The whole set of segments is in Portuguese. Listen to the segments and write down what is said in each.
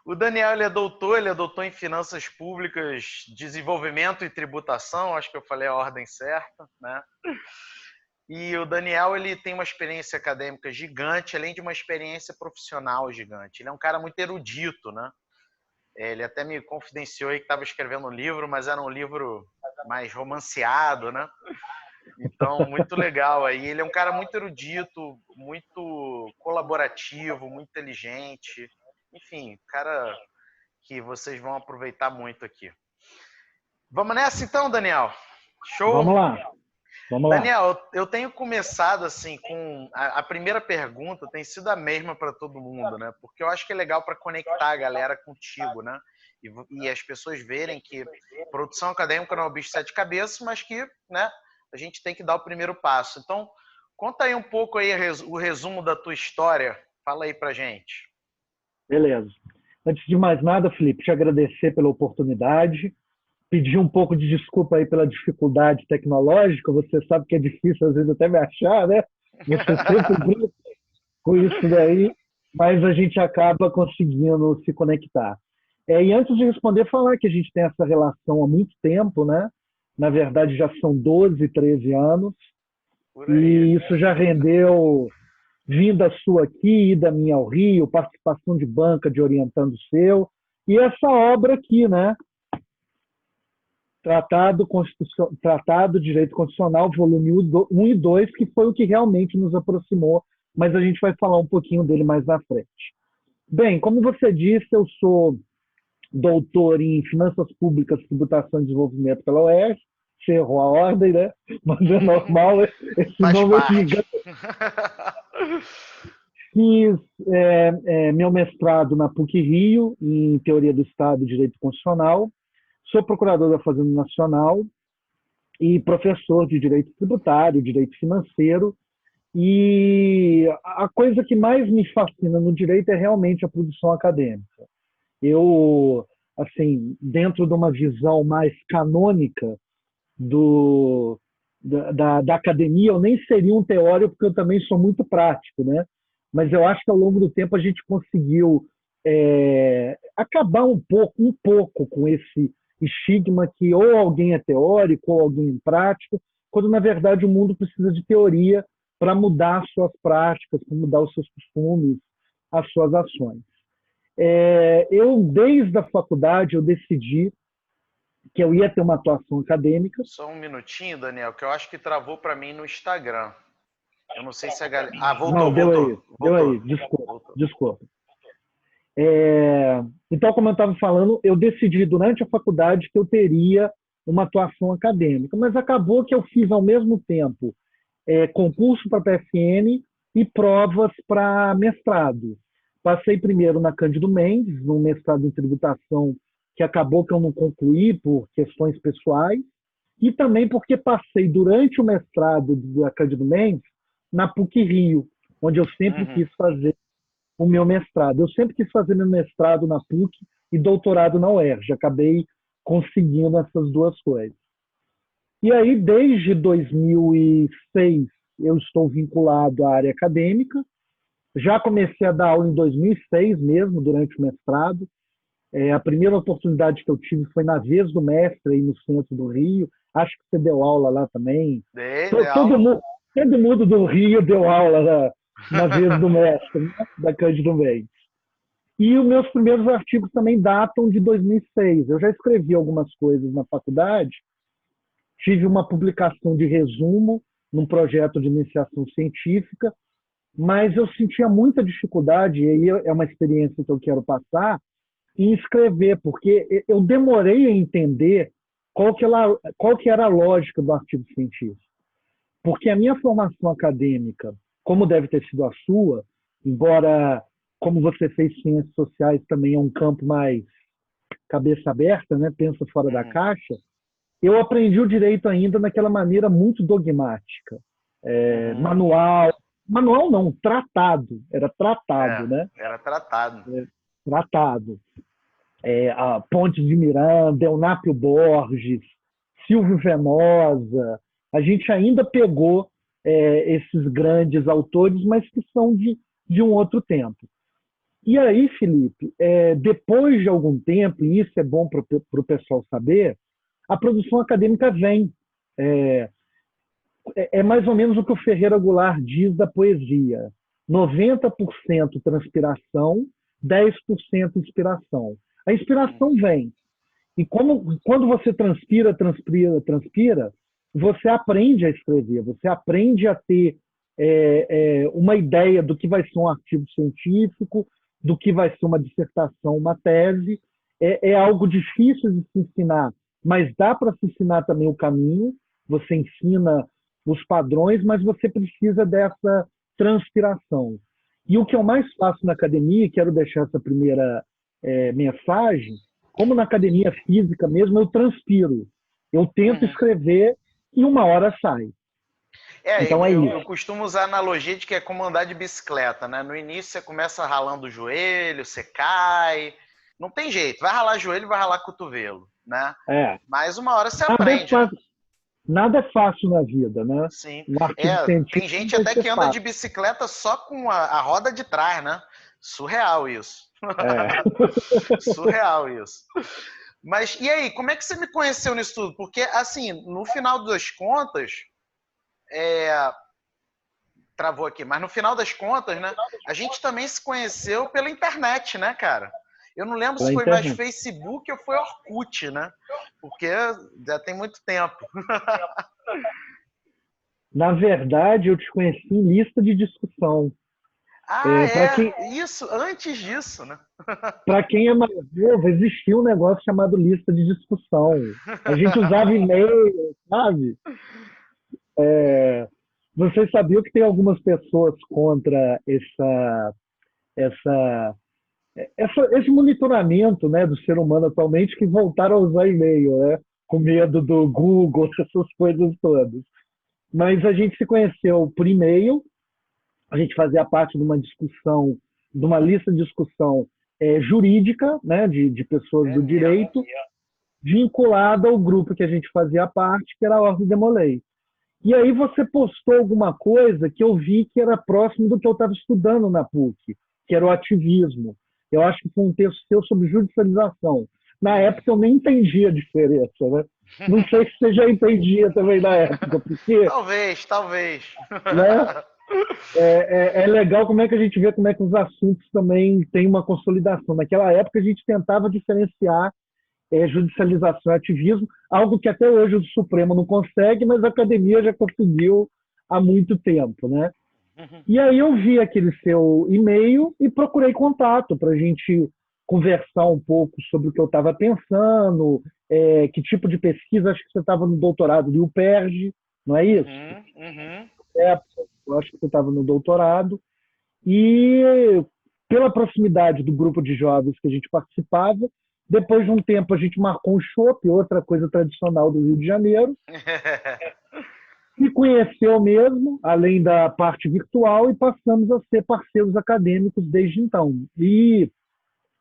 O Daniel ele é doutor em finanças públicas, desenvolvimento e tributação, acho que eu falei a ordem certa, né? E o Daniel ele tem uma experiência acadêmica gigante, além de uma experiência profissional gigante. Ele é um cara muito erudito, né? Ele até me confidenciou aí que estava escrevendo um livro, mas era um livro mais romanceado, né? Então, muito legal aí. Ele é um cara muito erudito, muito colaborativo, muito inteligente. Enfim, cara que vocês vão aproveitar muito aqui. Vamos nessa então, Daniel? Show? Vamos lá, vamos lá. Daniel, eu tenho começado assim com a primeira pergunta tem sido a mesma para todo mundo, né? Porque eu acho que é legal para conectar a galera contigo, né? E as pessoas verem que produção acadêmica não é um bicho de sete cabeças, mas que, né, a gente tem que dar o primeiro passo. Então, conta aí um pouco aí o resumo da tua história. Fala aí pra gente. Beleza. Antes de mais nada, Felipe, te agradecer pela oportunidade, pedir um pouco de desculpa aí pela dificuldade tecnológica. Você sabe que é difícil às vezes até me achar, né? Você sempre brinca com isso daí, mas a gente acaba conseguindo se conectar. E antes de responder, falar que a gente tem essa relação há muito tempo, né? Na verdade, já são 12, 13 anos, Por aí. e isso já rendeu vinda sua aqui, ida minha ao Rio, participação de banca de Orientando o Seu, e essa obra aqui, né? Tratado de Direito Constitucional, volume 1 e 2, que foi o que realmente nos aproximou, mas a gente vai falar um pouquinho dele mais na frente. Bem, como você disse, eu sou doutor em Finanças Públicas, Tributação e Desenvolvimento pela UERJ, você errou a ordem, né? Mas é normal, esse Faz nome é parte. gigante. Fiz meu mestrado na PUC-Rio, em Teoria do Estado e Direito Constitucional, sou procurador da Fazenda Nacional e professor de Direito Tributário, Direito Financeiro, e a coisa que mais me fascina no direito é realmente a produção acadêmica. Eu, assim, dentro de uma visão mais canônica da academia, eu nem seria um teórico, porque eu também sou muito prático, né? Mas eu acho que ao longo do tempo a gente conseguiu acabar um pouco com esse estigma que ou alguém é teórico ou alguém é prático, quando na verdade o mundo precisa de teoria para mudar as suas práticas, para mudar os seus costumes, as suas ações. Eu, desde a faculdade, eu decidi que eu ia ter uma atuação acadêmica. Só um minutinho, Daniel, que eu acho que travou para mim no Instagram. Eu não sei se a galera. Ah, Não, voltou, deu voltou. aí, desculpa, Voltou. desculpa. Então, como eu estava falando, eu decidi durante a faculdade que eu teria uma atuação acadêmica, mas acabou que eu fiz ao mesmo tempo concurso para PFN e provas para mestrado. Passei primeiro na Cândido Mendes, num mestrado em tributação que acabou que eu não concluí por questões pessoais, e também porque passei durante o mestrado da Cândido Mendes na PUC-Rio, onde eu sempre quis fazer o meu mestrado. Eu sempre quis fazer meu mestrado na PUC e doutorado na UERJ. Acabei conseguindo essas duas coisas. E aí, desde 2006, eu estou vinculado à área acadêmica. Já comecei a dar aula em 2006 mesmo, durante o mestrado. A primeira oportunidade que eu tive foi na Vez do Mestre, aí no centro do Rio. Acho que você deu aula lá também. Dei Todo aula. mundo, todo mundo do Rio deu aula na Vez do Mestre, né? Da Cândido Mendes. E os meus primeiros artigos também datam de 2006. Eu já escrevi algumas coisas na faculdade, tive uma publicação de resumo num projeto de iniciação científica, mas eu sentia muita dificuldade, e aí é uma experiência que eu quero passar, em escrever, porque eu demorei a entender qual que era a lógica do artigo científico. Porque a minha formação acadêmica, como deve ter sido a sua, embora, como você fez ciências sociais, também é um campo mais cabeça aberta, né? Pensa fora da caixa, eu aprendi o direito ainda naquela maneira muito dogmática. Manual não, tratado, era tratado, né? Era tratado. Tratado. A Pontes de Miranda, Eunápio Borges, Silvio Venosa, a gente ainda pegou esses grandes autores, mas que são de um outro tempo. E aí, Felipe, depois de algum tempo, e isso é bom para o pessoal saber, a produção acadêmica vem. É, é mais ou menos o que o Ferreira Goulart diz da poesia: 90% transpiração, 10% inspiração. A inspiração vem. E quando você transpira, você aprende a escrever, você aprende a ter uma ideia do que vai ser um artigo científico, do que vai ser uma dissertação, uma tese. É algo difícil de se ensinar, mas dá para se ensinar também o caminho. Você ensina os padrões, mas você precisa dessa transpiração. E o que eu mais faço na academia, quero deixar essa primeira mensagem, como na academia física mesmo, eu transpiro. Eu tento escrever e uma hora sai. Então é eu isso. costumo usar a analogia de que é como andar de bicicleta, né? No início você começa ralando o joelho, você cai, não tem jeito, vai ralar joelho, vai ralar cotovelo, né? É. Mas uma hora você Nada é aprende, né? fácil, nada é fácil na vida, né? Sim. Um artigo Tem científico não gente vai até ser que anda de fácil. bicicleta só com a roda de trás, né? Surreal isso. É. Surreal isso. Mas e aí, como é que você me conheceu nisso tudo? Porque, assim, no final das contas, travou aqui, mas no final das contas, né, a gente também se conheceu pela internet, né, cara? Eu não lembro se Pela foi mais internet. Facebook ou foi Orkut, né? Porque já tem muito tempo. Na verdade, eu te conheci em lista de discussão. Ah, Para quem, isso, antes disso, né? para quem é mais novo, existia um negócio chamado lista de discussão. A gente usava e-mail, sabe? Vocês sabiam que tem algumas pessoas contra essa, esse monitoramento, né, do ser humano atualmente, que voltaram a usar e-mail, né? Com medo do Google, essas coisas todas. Mas a gente se conheceu por e-mail, a gente fazia parte de uma discussão, de uma lista de discussão jurídica, né, de pessoas do direito, vinculada ao grupo que a gente fazia parte, que era a Ordem Demolei. E aí você postou alguma coisa que eu vi que era próximo do que eu estava estudando na PUC, que era o ativismo. Eu acho que foi um texto seu sobre judicialização. Na época eu nem entendia a diferença, né? Não sei se você já entendia também na época, porque, Talvez. né, é legal como é que a gente vê como é que os assuntos também têm uma consolidação. Naquela época a gente tentava diferenciar judicialização e ativismo, algo que até hoje o Supremo não consegue, mas a academia já conseguiu há muito tempo, né? E aí eu vi aquele seu e-mail e procurei contato para a gente conversar um pouco sobre o que eu estava pensando, que tipo de pesquisa. Acho que você estava no doutorado de UPERJ, não é isso? Eu acho que você estava no doutorado. E pela proximidade do grupo de jovens que a gente participava, depois de um tempo a gente marcou um chopp, outra coisa tradicional do Rio de Janeiro, se conheceu mesmo, além da parte virtual, e passamos a ser parceiros acadêmicos desde então. E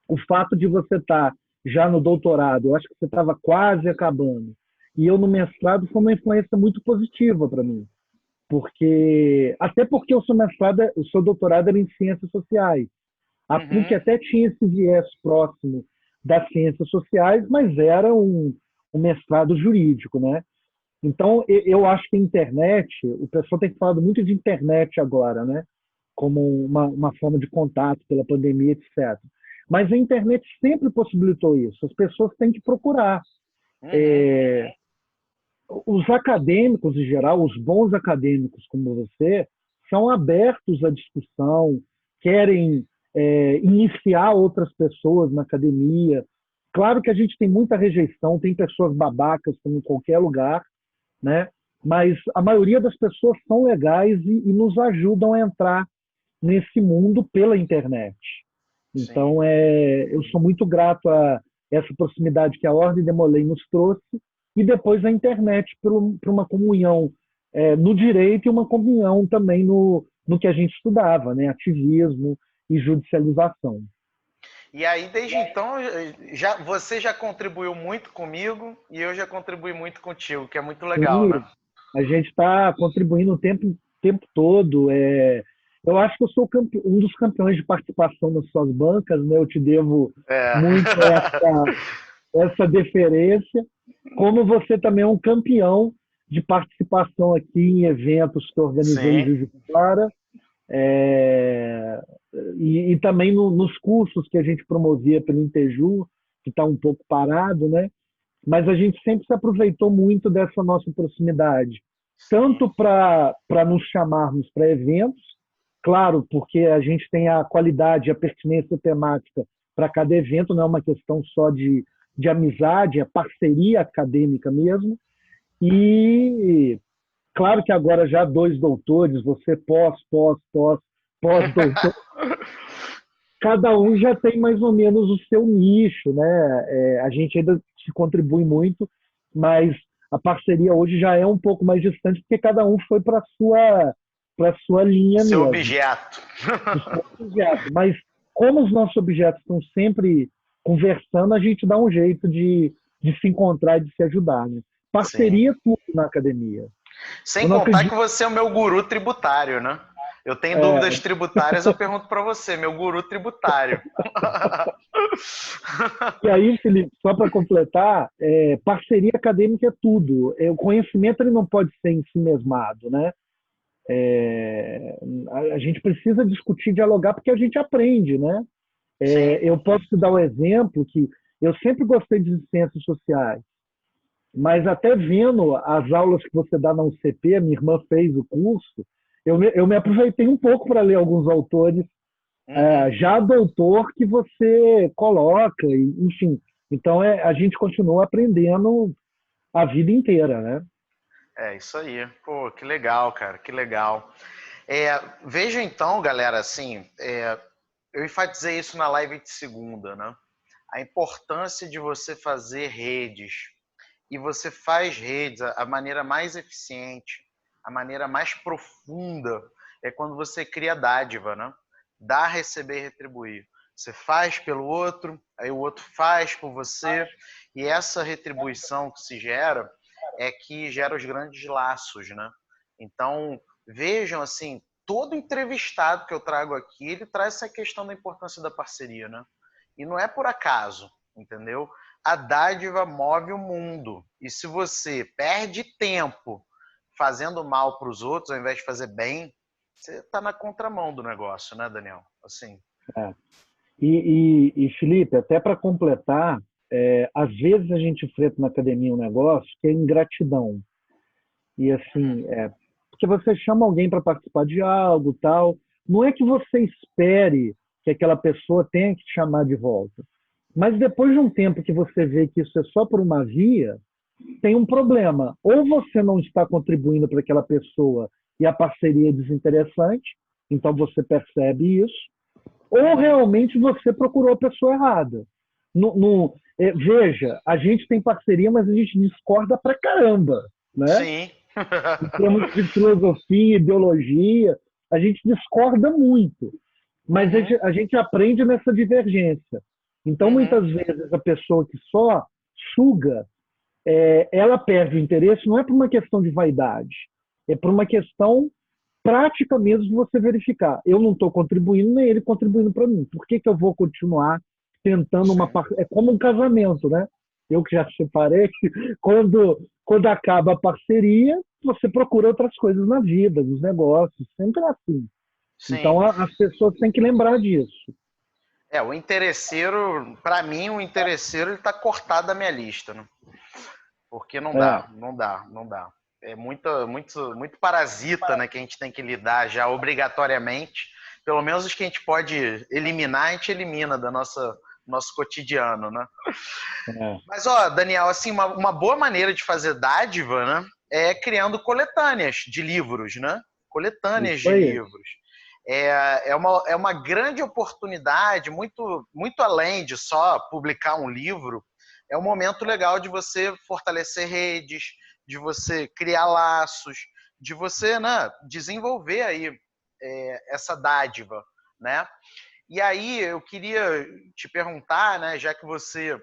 o fato de você estar já no doutorado, eu acho que você estava quase acabando, e eu no mestrado, foi uma influência muito positiva para mim. Até porque o seu mestrado, o seu doutorado era em ciências sociais. A PUC até tinha esse viés próximo das ciências sociais, mas era um mestrado jurídico, né? Então, eu acho que a internet, o pessoal tem falado muito de internet agora, né? Como uma forma de contato pela pandemia, etc. Mas a internet sempre possibilitou isso. As pessoas têm que procurar. Os acadêmicos, em geral, os bons acadêmicos como você, são abertos à discussão, querem iniciar outras pessoas na academia. Claro que a gente tem muita rejeição, tem pessoas babacas como em qualquer lugar, né? Mas a maioria das pessoas são legais e nos ajudam a entrar nesse mundo pela internet. Então, eu sou muito grato a essa proximidade que a Ordem Demolei nos trouxe, e depois a internet para uma comunhão no direito e uma comunhão também no que a gente estudava, né? Ativismo e judicialização. E aí, desde então, você já contribuiu muito comigo e eu já contribuí muito contigo, que é muito legal, Sim, né? a gente está contribuindo o tempo todo. Eu acho que eu sou um dos campeões de participação nas suas bancas, né? Eu te devo É. muito essa deferência. Como você também é um campeão de participação aqui em eventos que eu organizei em Sim, Juiz de Fora, é, e também nos cursos que a gente promovia pelo Inteju, que está um pouco parado, né? Mas a gente sempre se aproveitou muito dessa nossa proximidade, sim, tanto para nos chamarmos para eventos, claro, porque a gente tem a qualidade, a pertinência temática para cada evento, não é uma questão só de amizade, é parceria acadêmica mesmo. E claro que agora já dois doutores, você pós-doutor, cada um já tem mais ou menos o seu nicho, né? A gente ainda se contribui muito, mas a parceria hoje já é um pouco mais distante, porque cada um foi para sua linha seu mesmo, objeto. o seu objeto. Mas como os nossos objetos estão sempre conversando, a gente dá um jeito de se encontrar e de se ajudar, né? Sim. Parceria é tudo na academia. Sem Eu não contar que acredito. você é o meu guru tributário, né? Eu tenho É, dúvidas tributárias, eu pergunto para você, meu guru tributário. e aí, Felipe, só para completar, parceria acadêmica é tudo. O conhecimento ele não pode ser em si mesmado, né? A gente precisa discutir, dialogar, porque a gente aprende, né? Sim. Eu posso te dar um exemplo que eu sempre gostei de ciências sociais, mas até vendo as aulas que você dá na UCP, a minha irmã fez o curso, eu me aproveitei um pouco para ler alguns autores Uhum. já doutor que você coloca, enfim. Então a gente continua aprendendo a vida inteira, né? É isso aí. Pô, que legal, cara, que legal. Veja então, galera, assim, eu enfatizei isso na live de segunda, né? A importância de você fazer redes. E você faz redes, a maneira mais eficiente, a maneira mais profunda é quando você cria dádiva, né? Dar, receber e retribuir. Você faz pelo outro, aí o outro faz por você, e essa retribuição que se gera é que gera os grandes laços, né? Então, vejam assim, todo entrevistado que eu trago aqui, ele traz essa questão da importância da parceria, né? E não é por acaso, entendeu? A dádiva move o mundo. E se você perde tempo fazendo mal para os outros, ao invés de fazer bem, você está na contramão do negócio, né, Daniel? Assim. É. E, Felipe, até para completar, às vezes a gente enfrenta na academia um negócio que é ingratidão. E Uhum. assim, porque você chama alguém para participar de algo, tal, não é que você espere que aquela pessoa tenha que te chamar de volta. Mas depois de um tempo que você vê que isso é só por uma via, tem um problema. Ou você não está contribuindo para aquela pessoa e a parceria é desinteressante, então você percebe isso, ou Uhum. realmente você procurou a pessoa errada. Veja, a gente tem parceria, mas a gente discorda pra caramba, né? Sim. Em termos de filosofia, ideologia, a gente discorda muito, mas a Uhum. gente, a gente aprende nessa divergência. Então, Uhum. muitas vezes, a pessoa que só suga, ela perde o interesse, não é por uma questão de vaidade, é por uma questão prática mesmo de você verificar. Eu não estou contribuindo, nem ele contribuindo para mim. Por que eu vou continuar tentando uma. Sim. É como um casamento, né? Eu que já separei, quando acaba a parceria, você procura outras coisas na vida, nos negócios, sempre é assim. Sim. Então as pessoas têm que lembrar disso. O interesseiro, para mim, o interesseiro ele tá cortado da minha lista, né? Porque não É, dá, não dá, não dá. É muito parasita, né, que a gente tem que lidar já obrigatoriamente. Pelo menos os que a gente pode eliminar, a gente elimina da nosso cotidiano, né? é, Mas, ó, Daniel, assim, uma boa maneira de fazer dádiva, né, é criando coletâneas de livros, né? Coletâneas isso de aí. livros. É uma grande oportunidade, muito além de só publicar um livro, é um momento legal de você fortalecer redes, de você criar laços, de você, né, desenvolver aí essa dádiva, né? E aí eu queria te perguntar, né, já que você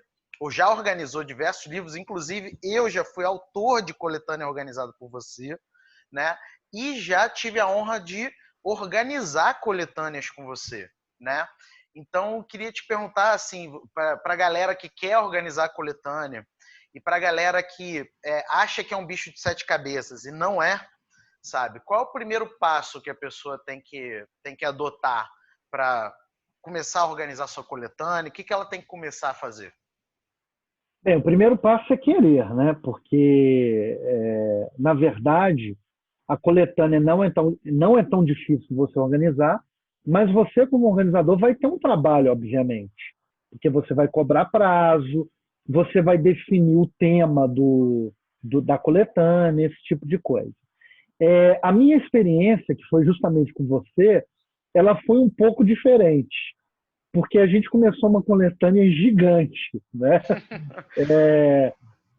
já organizou diversos livros, inclusive eu já fui autor de coletânea organizada por você, né? E já tive a honra de organizar coletâneas com você, né? Então, eu queria te perguntar, assim, para a galera que quer organizar coletânea e para a galera que acha que é um bicho de sete cabeças e não é, sabe? Qual é o primeiro passo que a pessoa tem que adotar para começar a organizar sua coletânea? O que ela tem que começar a fazer? Bem, o primeiro passo é querer, né? Porque, na verdade, a coletânea não é tão difícil você organizar, mas você, como organizador, vai ter um trabalho, obviamente, porque você vai cobrar prazo, você vai definir o tema da coletânea, esse tipo de coisa. A minha experiência, que foi justamente com você, ela foi um pouco diferente, porque a gente começou uma coletânea gigante, né?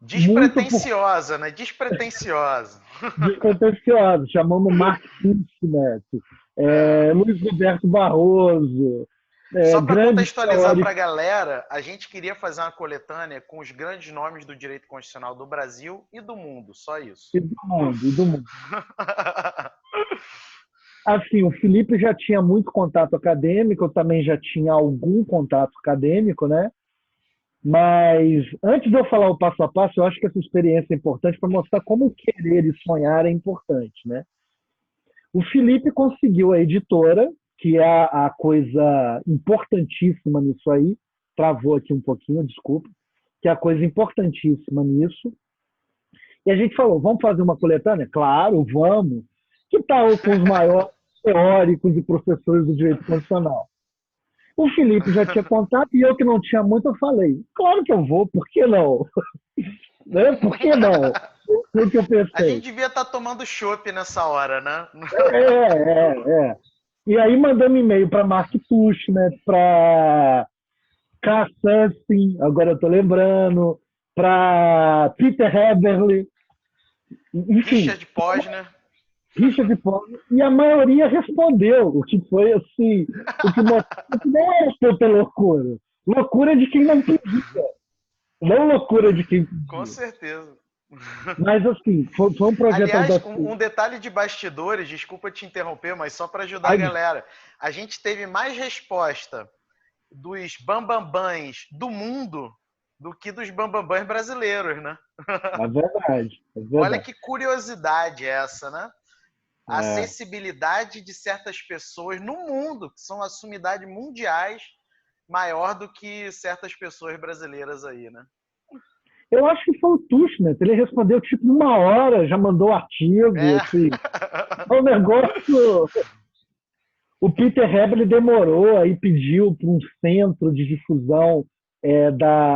Muito por Despretensiosa, né? Despretensiosa. despretensiosa. Chamamos Mark Fitznet, É. Luiz Roberto Barroso, Só para grandes contextualizar para a teóricos galera, a gente queria fazer uma coletânea com os grandes nomes do direito constitucional do Brasil e do mundo, só isso. e do mundo. Assim, o Felipe já tinha muito contato acadêmico, eu também já tinha algum contato acadêmico, né? Mas antes de eu falar o passo a passo, eu acho que essa experiência é importante para mostrar como querer e sonhar é importante, né? O Felipe conseguiu a editora, que é a coisa importantíssima nisso aí. Travou aqui um pouquinho, desculpa. Que é a coisa importantíssima nisso. E a gente falou, vamos fazer uma coletânea? Claro, vamos. Que tal com os maiores teóricos e professores do direito constitucional? O Felipe já tinha contato e eu que não tinha muito, eu falei, claro que eu vou, por que não? Né? Por que não? Foi o que eu A gente pensei. devia estar tomando chopp nessa hora, né? É. E aí mandamos e-mail para Mark Tushnet, para K. Sustin, agora eu tô lembrando, para Peter Heberle, enfim, Richard Posner. Richard Posner, e a maioria respondeu, o que foi assim, o que mostrou que não é tanta loucura. Loucura de quem não pedia, não loucura de quem Com pedia. certeza. Mas assim, foi um projeto Aliás, audacioso. um detalhe de bastidores, desculpa te interromper, mas só para ajudar a Ai, galera. A gente teve mais resposta dos bambambãs do mundo do que dos bambambãs brasileiros, né? é verdade, é Olha verdade. que curiosidade essa, né? A É. acessibilidade de certas pessoas no mundo, que são assumidades mundiais, maior do que certas pessoas brasileiras aí, né? Eu acho que foi o Tushnet, ele respondeu tipo uma hora, já mandou artigo, É. assim. É um negócio. O Peter Heberle demorou, aí pediu para um centro de difusão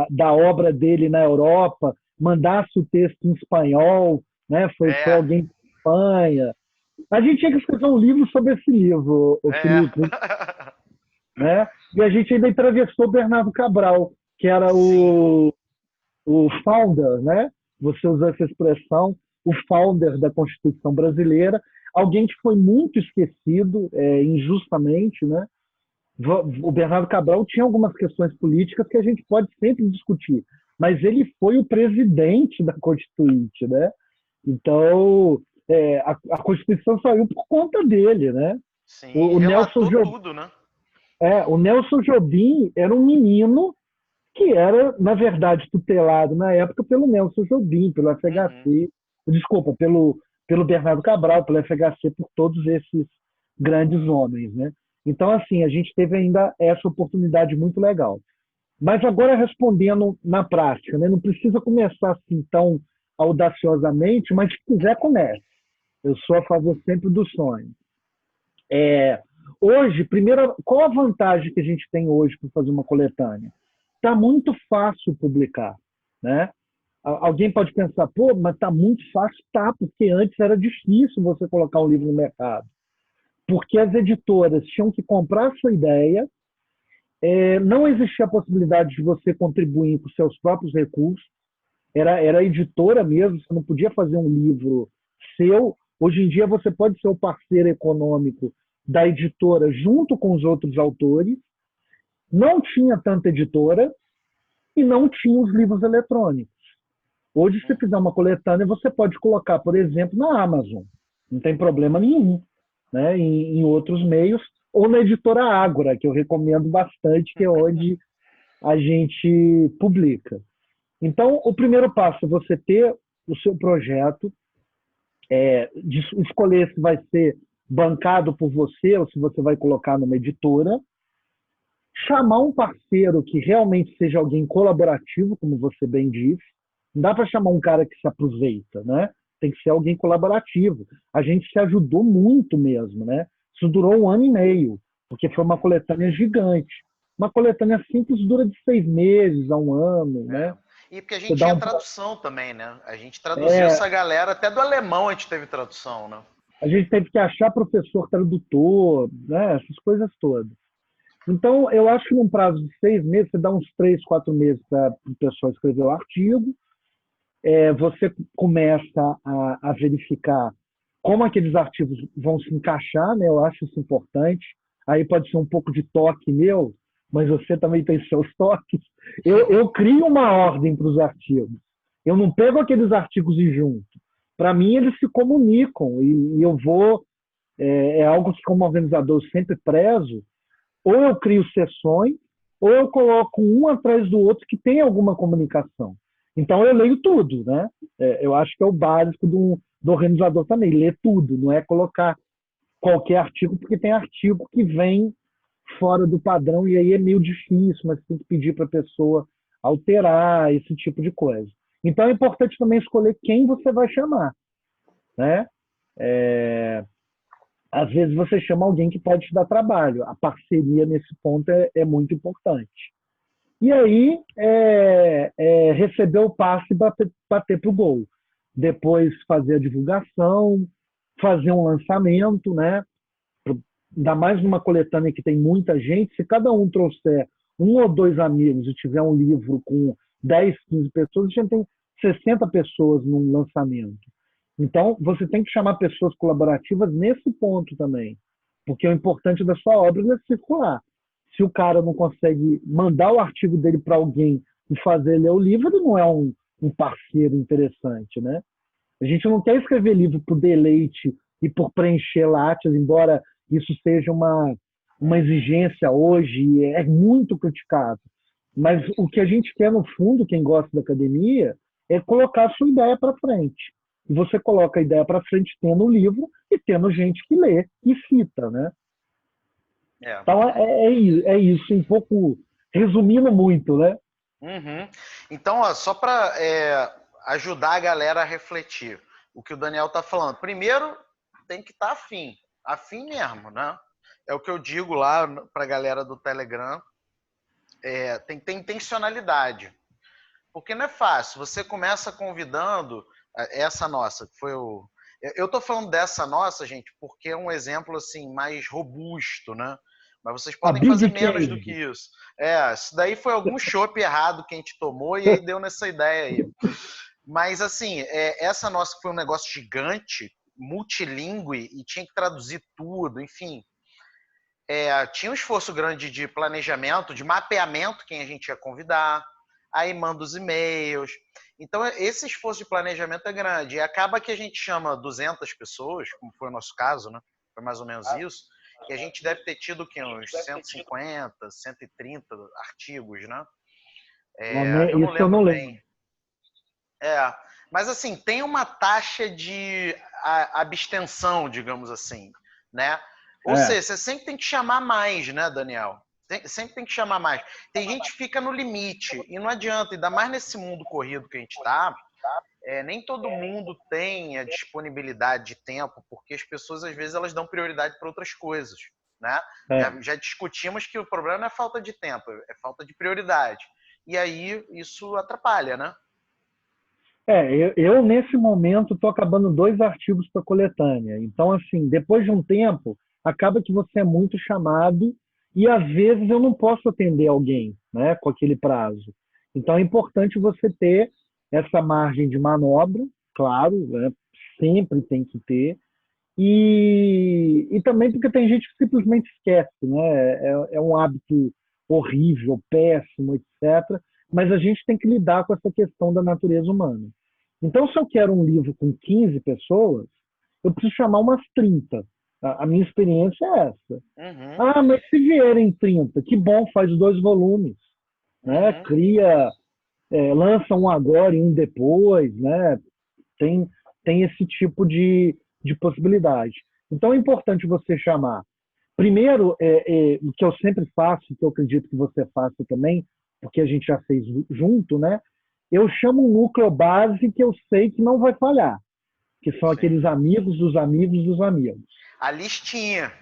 da obra dele na Europa, mandasse o texto em espanhol, né? Foi É. alguém de Espanha. A gente tinha que escrever um livro sobre esse livro, o É. Felipe, né? E a gente ainda entrevistou o Bernardo Cabral, que era Sim. o founder, né? Você usou essa expressão, o founder da Constituição brasileira, alguém que foi muito esquecido, injustamente, né? O Bernardo Cabral tinha algumas questões políticas que a gente pode sempre discutir, mas ele foi o presidente da Constituinte, né? Então, a Constituição saiu por conta dele, né? Sim, O Nelson relatou Jobim, tudo, né? o Nelson Jobim era um menino que era, na verdade, tutelado na época pelo Nelson Jobim, pelo Uhum. FHC, desculpa, pelo Bernardo Cabral, pelo FHC, por todos esses grandes homens, né? Então, assim, a gente teve ainda essa oportunidade muito legal. Mas agora respondendo na prática, né? Não precisa começar assim tão audaciosamente, mas se quiser, comece. Eu sou a favor sempre do sonho. Hoje, primeiro, qual a vantagem que a gente tem hoje para fazer uma coletânea? Está muito fácil publicar, né? Alguém pode pensar, pô, mas está muito fácil, tá? Porque antes era difícil você colocar um livro no mercado, porque as editoras tinham que comprar a sua ideia, não existia a possibilidade de você contribuir com seus próprios recursos, era a editora mesmo, você não podia fazer um livro seu. Hoje em dia você pode ser o parceiro econômico da editora junto com os outros autores. Não tinha tanta editora e não tinha os livros eletrônicos. Hoje, se fizer uma coletânea, você pode colocar, por exemplo, na Amazon. Não tem problema nenhum. né, em outros meios, ou na editora Ágora, que eu recomendo bastante, que é onde a gente publica. Então, o primeiro passo é você ter o seu projeto, de escolher se vai ser bancado por você ou se você vai colocar numa editora, chamar um parceiro que realmente seja alguém colaborativo, como você bem disse. Não dá para chamar um cara que se aproveita, né? Tem que ser alguém colaborativo. A gente se ajudou muito mesmo, né? Isso durou 1 ano e meio, porque foi uma coletânea gigante. Uma coletânea simples dura de 6 meses a 1 ano, né? E porque a Você gente dá tinha um, tradução também, né? A gente traduziu é, essa galera, até do alemão a gente teve tradução, né? a gente teve que achar professor tradutor, né? Essas coisas todas. Então, eu acho que num prazo de 6 meses, você dá uns 3, 4 meses para o pessoal escrever o artigo, você começa a verificar como aqueles artigos vão se encaixar, né? Eu acho isso importante. Aí pode ser um pouco de toque meu, mas você também tem seus toques. Eu crio uma ordem para os artigos. Eu não pego aqueles artigos e junto. Para mim, eles se comunicam e eu vou. É algo que, como organizador, eu sempre prezo. Ou eu crio sessões, ou eu coloco um atrás do outro que tem alguma comunicação. Então eu leio tudo, né? Eu acho que é o básico do organizador também, ler tudo, não é colocar qualquer artigo, porque tem artigo que vem fora do padrão e aí é meio difícil, mas tem que pedir para a pessoa alterar esse tipo de coisa. Então é importante também escolher quem você vai chamar, né? É, Às vezes você chama alguém que pode te dar trabalho. A parceria nesse ponto é muito importante. E aí receber o passe e bater para o gol. Depois fazer a divulgação, fazer um lançamento, né? Ainda mais numa coletânea que tem muita gente, se cada um trouxer 1 ou 2 amigos e tiver um livro com 10, 15 pessoas, a gente tem 60 pessoas num lançamento. Então, você tem que chamar pessoas colaborativas nesse ponto também, porque o importante da sua obra é circular. Se o cara não consegue mandar o artigo dele para alguém e fazer ler o livro, ele não é um parceiro interessante, né? A gente não quer escrever livro por deleite e por preencher latas, embora isso seja uma exigência hoje e é muito criticado. Mas o que a gente quer, no fundo, quem gosta da academia, é colocar a sua ideia para frente. E você coloca a ideia para frente tendo o livro e tendo gente que lê e cita, né? É. Então é isso, um pouco resumindo muito, né? Uhum. Então, ó, só para ajudar a galera a refletir o que o Daniel está falando. Primeiro, tem que estar afim mesmo, né? É o que eu digo lá para a galera do Telegram. Tem que ter intencionalidade. Porque não é fácil. Você começa convidando essa nossa, que foi o. Eu estou falando dessa nossa, gente, porque é um exemplo assim mais robusto, né? Mas vocês A podem Big fazer menos do que Cave. isso. Isso daí foi algum chopp errado que a gente tomou e aí deu nessa ideia aí. Mas assim, essa nossa foi um negócio gigante, multilingüe e tinha que traduzir tudo, enfim. Tinha um esforço grande de planejamento, de mapeamento quem a gente ia convidar, aí manda os e-mails. Então, esse esforço de planejamento é grande. E acaba que a gente chama 200 pessoas, como foi o nosso caso, né? Foi mais ou menos isso. E a gente deve ter tido uns 150, 130 artigos, né? Eu não Isso eu lembro não bem. lembro. Mas assim, tem uma taxa de abstenção, digamos assim, né? Ou É. seja, você sempre tem que chamar mais, né, Daniel? Sempre tem que chamar mais. Tem gente que fica no limite e não adianta, ainda mais nesse mundo corrido que a gente está, nem todo mundo tem a disponibilidade de tempo, porque as pessoas às vezes elas dão prioridade para outras coisas, né? É. Já discutimos que o problema não é falta de tempo, é falta de prioridade. E aí isso atrapalha, né? Nesse momento estou acabando 2 artigos para coletânea. Então, assim, depois de um tempo, acaba que você é muito chamado e às vezes eu não posso atender alguém, né, com aquele prazo. Então é importante você ter essa margem de manobra, claro, né, sempre tem que ter. E também porque tem gente que simplesmente esquece, né? É um hábito horrível, péssimo, etc. Mas a gente tem que lidar com essa questão da natureza humana. Então, se eu quero um livro com 15 pessoas, eu preciso chamar umas 30. A minha experiência é essa. Uhum, Ah, mas se vierem 30, que bom, faz 2 volumes, né? uhum. Cria, lança um agora e um depois, né? Tem, tem esse tipo de possibilidade. Então é importante você chamar. Primeiro, o que eu sempre faço, que eu acredito que você faça também, porque a gente já fez junto, né? Eu chamo um núcleo base que eu sei que não vai falhar, que são Sim. aqueles amigos dos amigos dos amigos. A listinha.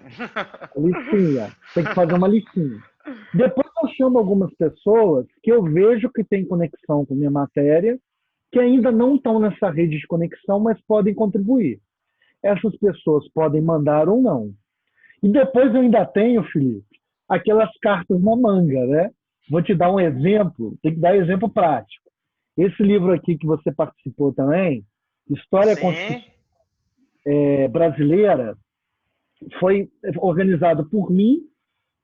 A listinha. Tem que fazer uma listinha. Depois eu chamo algumas pessoas que eu vejo que têm conexão com minha matéria, que ainda não estão nessa rede de conexão, mas podem contribuir. Essas pessoas podem mandar ou não. E depois eu ainda tenho, Felipe, aquelas cartas na manga, né? Vou te dar um exemplo, tem que dar exemplo prático. Esse livro aqui que você participou também, História Sim. Brasileira, foi organizado por mim,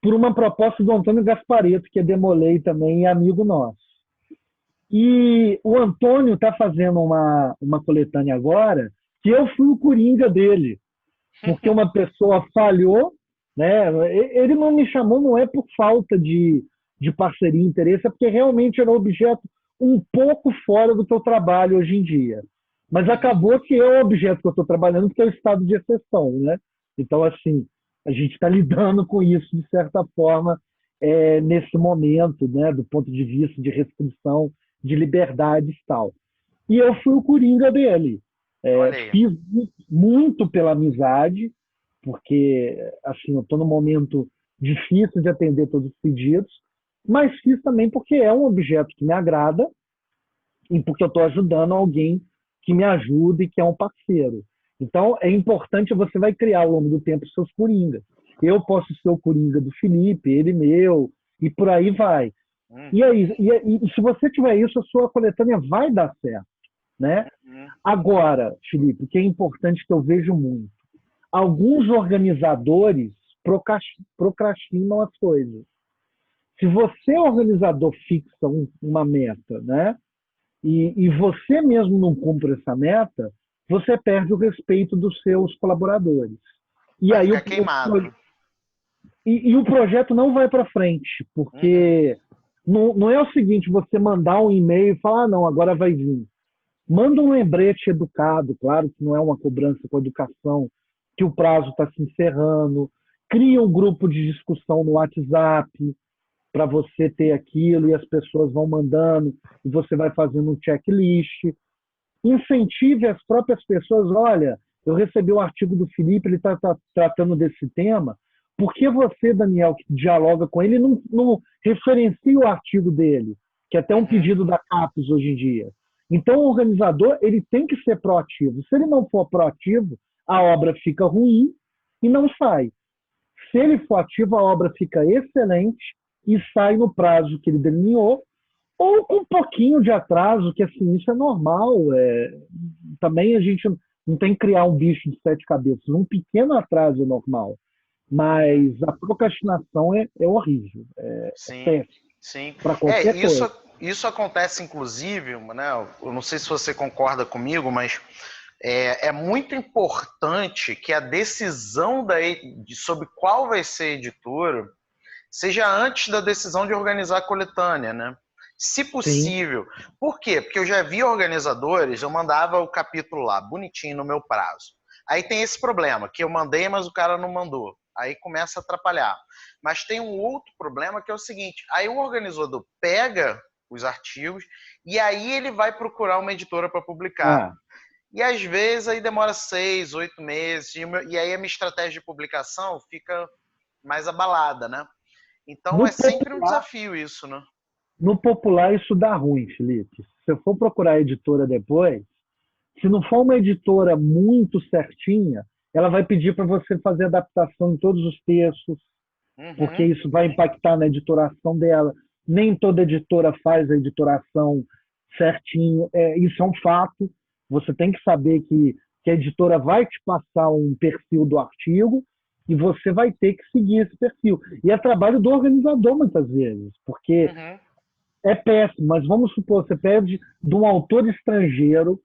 por uma proposta do Antônio Gasparetto, que é Demolei também e amigo nosso. E o Antônio está fazendo uma coletânea agora, que eu fui o coringa dele, porque uma pessoa falhou, né? Ele não me chamou, não é por falta de parceria e interesse, é porque realmente era um objeto um pouco fora do que eu trabalho hoje em dia. Mas Uhum. acabou que é o objeto que eu estou trabalhando, porque é o estado de exceção, né? Então, assim, a gente está lidando com isso, de certa forma, nesse momento, né? Do ponto de vista de restrição de liberdades e tal. E eu fui o coringa dele. Olha aí. Fiz muito pela amizade, porque assim, eu estou num momento difícil de atender todos os pedidos, mas fiz também porque é um objeto que me agrada e porque eu estou ajudando alguém que me ajuda e que é um parceiro. Então, é importante, você vai criar ao longo do tempo seus coringas. Eu posso ser o coringa do Felipe, ele meu, e por aí vai. E, Uhum, aí, e se você tiver isso, a sua coletânea vai dar certo, né? uhum, Agora, Felipe, o que é importante que eu vejo muito, alguns organizadores procrastinam as coisas. Se você, organizador, fixa uma meta, né? E você mesmo não cumpre essa meta, você perde o respeito dos seus colaboradores. E vai aí ficar queimado, né? e o projeto não vai para frente, Uhum, porque não é o seguinte, você mandar um e-mail e falar, ah, não, agora vai vir. Manda um lembrete educado, claro que não é uma cobrança com a educação, que o prazo está se encerrando. Cria um grupo de discussão no WhatsApp para você ter aquilo e as pessoas vão mandando e você vai fazendo um checklist. Incentive as próprias pessoas. Olha, eu recebi o artigo do Felipe, ele está tratando desse tema. Por que você, Daniel, que dialoga com ele, não referencia o artigo dele, que é até um uhum. pedido da CAPES hoje em dia? Então, o organizador ele tem que ser proativo. Se ele não for proativo, a obra fica ruim e não sai. Se ele for ativo, a obra fica excelente e sai no prazo que ele delineou, ou com um pouquinho de atraso, que assim, isso é normal. Também a gente não tem que criar um bicho de 7 cabeças. Um pequeno atraso é normal. Uhum. Mas a procrastinação é horrível. É Sim, péssimo sim. para É, qualquer coisa. isso acontece, inclusive, né? Eu não sei se você concorda comigo, mas é muito importante que a decisão sobre qual vai ser a editora seja antes da decisão de organizar a coletânea, né? Se Sim. possível. Por quê? Porque eu já vi organizadores, eu mandava o capítulo lá, bonitinho, no meu prazo. Aí tem esse problema, que eu mandei, mas o cara não mandou. Aí começa a atrapalhar. Mas tem um outro problema que é o seguinte: aí o organizador pega os artigos e aí ele vai procurar uma editora para publicar. Ah, E às vezes aí demora 6, 8 meses, e aí a minha estratégia de publicação fica mais abalada, né? Então no é sempre um popular, desafio isso, né? no popular isso dá ruim, Felipe. Se eu for procurar a editora depois, se não for uma editora muito certinha, ela vai pedir para você fazer adaptação em todos os textos, porque Uhum, isso vai impactar na editoração dela. Nem toda editora faz a editoração certinho. Isso é um fato. Você tem que saber que a editora vai te passar um perfil do artigo e você vai ter que seguir esse perfil. E é trabalho do organizador, muitas vezes, porque uhum, é péssimo, mas vamos supor, você pede de um autor estrangeiro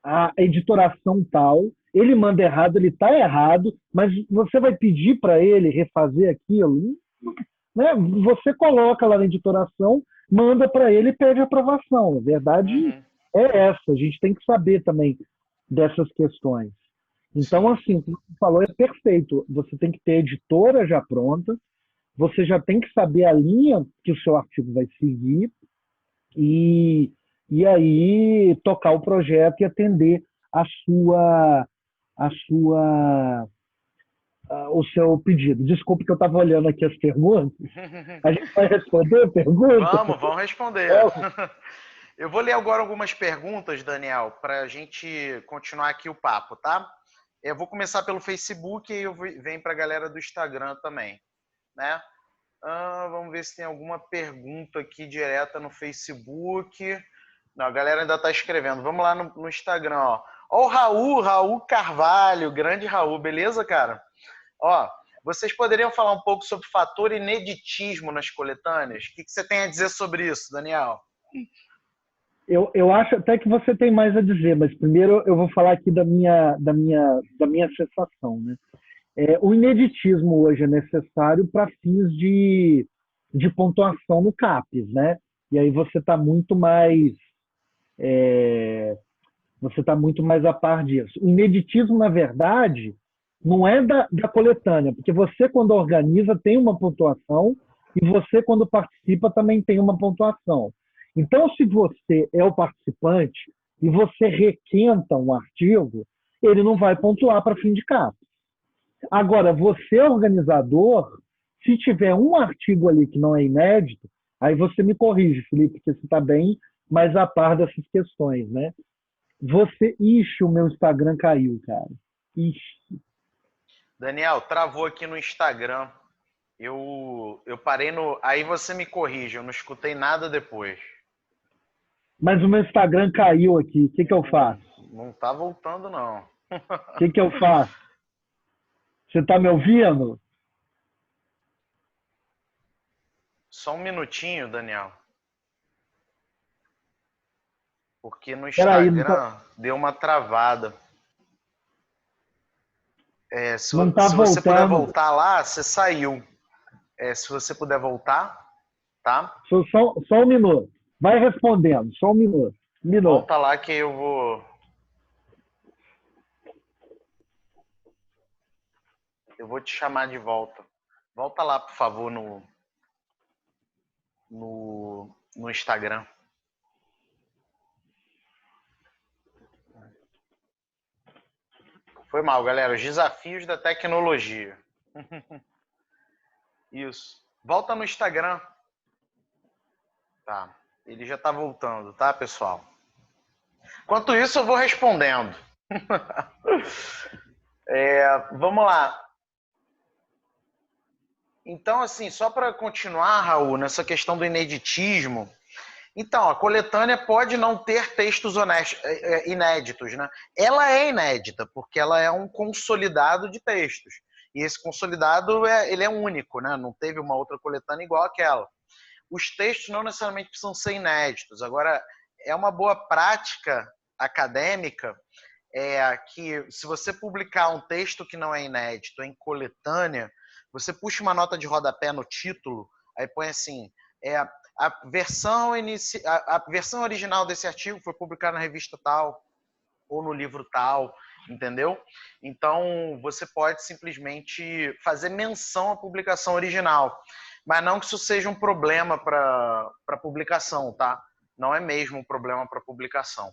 a editoração tal, Ele manda errado, ele está errado, mas você vai pedir para ele refazer aquilo, né? Você coloca lá na editoração, manda para ele e pede aprovação. A verdade Uhum. é essa. A gente tem que saber também dessas questões. Então, Sim. assim, o que você falou é perfeito. Você tem que ter a editora já pronta, você já tem que saber a linha que o seu artigo vai seguir e, e aí tocar o projeto e atender a sua, a sua, o seu pedido. Desculpe que eu estava olhando aqui as perguntas. A gente vai responder a pergunta? Vamos responder. Eu vou ler agora algumas perguntas, Daniel, para a gente continuar aqui o papo, tá? Eu vou começar pelo Facebook e eu venho para a galera do Instagram também, né? Vamos ver se tem alguma pergunta aqui direta no Facebook. Não, a galera ainda está escrevendo. Vamos lá no Instagram, ó. Ó o Raul Carvalho, grande Raul, beleza, cara? Ó, vocês poderiam falar um pouco sobre o fator ineditismo nas coletâneas? O que você tem a dizer sobre isso, Daniel? Eu acho até que você tem mais a dizer, mas primeiro eu vou falar aqui da minha sensação, né? O ineditismo hoje é necessário para fins de pontuação no CAPES, né? E aí você tá muito mais a par disso. O ineditismo, na verdade, não é da coletânea, porque você, quando organiza, tem uma pontuação e você, quando participa, também tem uma pontuação. Então, se você é o participante e você requenta um artigo, ele não vai pontuar para fim de CAPES. Agora, você, organizador, se tiver um artigo ali que não é inédito, aí você me corrige, Felipe, porque você está bem mais a par dessas questões, né? Ixi, o meu Instagram caiu, cara. Ixi. Daniel, travou aqui no Instagram. Eu parei no. Aí você me corrige, eu não escutei nada depois. Mas o meu Instagram caiu aqui. O que que eu faço? Não tá voltando, não. O que que eu faço? Você está me ouvindo? Só um minutinho, Daniel. Porque no Peraí, não tá, Instagram deu uma travada. não tá Se você puder voltando. voltar lá, você saiu. Se você puder voltar, tá? Só um minuto. Vai respondendo, só um minuto. Um minuto. Volta lá que eu vou. Eu vou te chamar de volta. Volta lá, por favor, no Instagram. Foi mal, galera. Os desafios da tecnologia. Isso. Volta no Instagram. Tá. Ele já tá voltando, tá, pessoal? Enquanto isso, eu vou respondendo. Vamos lá. Então, assim, só para continuar, Raul, nessa questão do ineditismo. Então, a coletânea pode não ter textos inéditos, né? Ela é inédita, porque ela é um consolidado de textos. E esse consolidado ele é único, né? Não teve uma outra coletânea igual àquela. Os textos não necessariamente precisam ser inéditos. Agora, é uma boa prática acadêmica que se você publicar um texto que não é inédito em coletânea, você puxa uma nota de rodapé no título, aí põe assim, a versão original desse artigo foi publicada na revista tal, ou no livro tal, entendeu? Então, você pode simplesmente fazer menção à publicação original, mas não que isso seja um problema para publicação, tá? Não é mesmo um problema para publicação.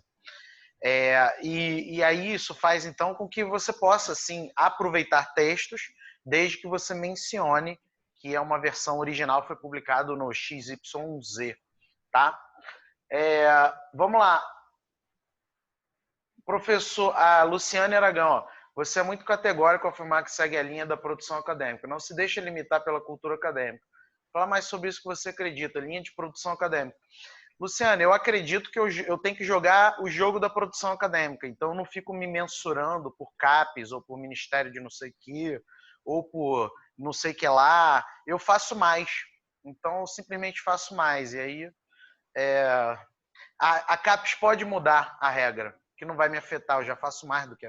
E aí isso faz então com que você possa sim aproveitar textos, desde que você mencione que é uma versão original, foi publicado no XYZ, tá? Vamos lá, professor, a Luciane Aragão, ó, você é muito categórico ao afirmar que segue a linha da produção acadêmica. Não se deixe limitar pela cultura acadêmica. Fala mais sobre isso que você acredita, linha de produção acadêmica. Luciano, eu acredito que eu tenho que jogar o jogo da produção acadêmica, então eu não fico me mensurando por CAPES ou por Ministério de não sei o que, ou por não sei o que lá, eu faço mais, então eu simplesmente faço mais, e aí a CAPES pode mudar a regra, que não vai me afetar, eu já faço mais do que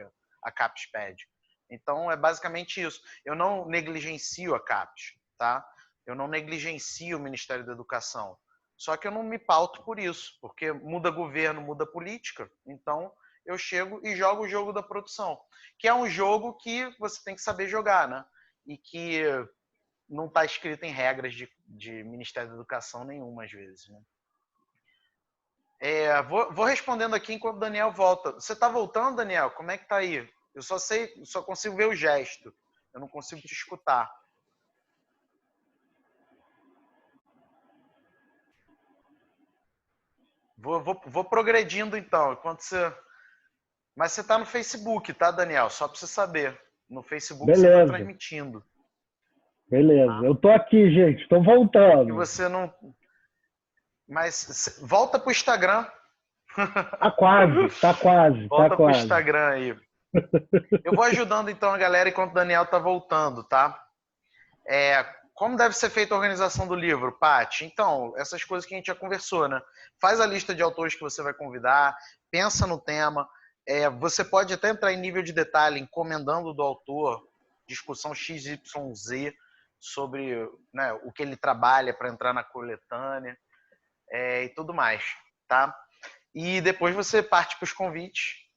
a CAPES pede. Então, é basicamente isso. Eu não negligencio a CAPES, tá? Eu não negligencio o Ministério da Educação. Só que eu não me pauto por isso, porque muda governo, muda política. Então, eu chego e jogo o jogo da produção, que é um jogo que você tem que saber jogar, né? E que não está escrito em regras de Ministério da Educação nenhuma, às vezes, né? Vou respondendo aqui enquanto o Daniel volta. Você está voltando, Daniel? Como é que tá aí? Eu só consigo ver o gesto. Eu não consigo te escutar. Vou progredindo então. Mas você está no Facebook, tá, Daniel? Só para você saber. No Facebook você está Beleza, transmitindo. beleza. Tá? Eu tô aqui, gente. Estou E voltando. você não. Mas volta pro Instagram. Tá quase, tá quase, tá Volta pro quase. Instagram aí. Eu vou ajudando então a galera enquanto o Daniel tá voltando, tá? Como deve ser feita a organização do livro, Paty? Então, essas coisas que a gente já conversou, né? Faz a lista de autores que você vai convidar, pensa no tema. Você pode até entrar em nível de detalhe, encomendando do autor, discussão XYZ sobre, né, o que ele trabalha para entrar na coletânea e tudo mais, tá? E depois você parte para os convites.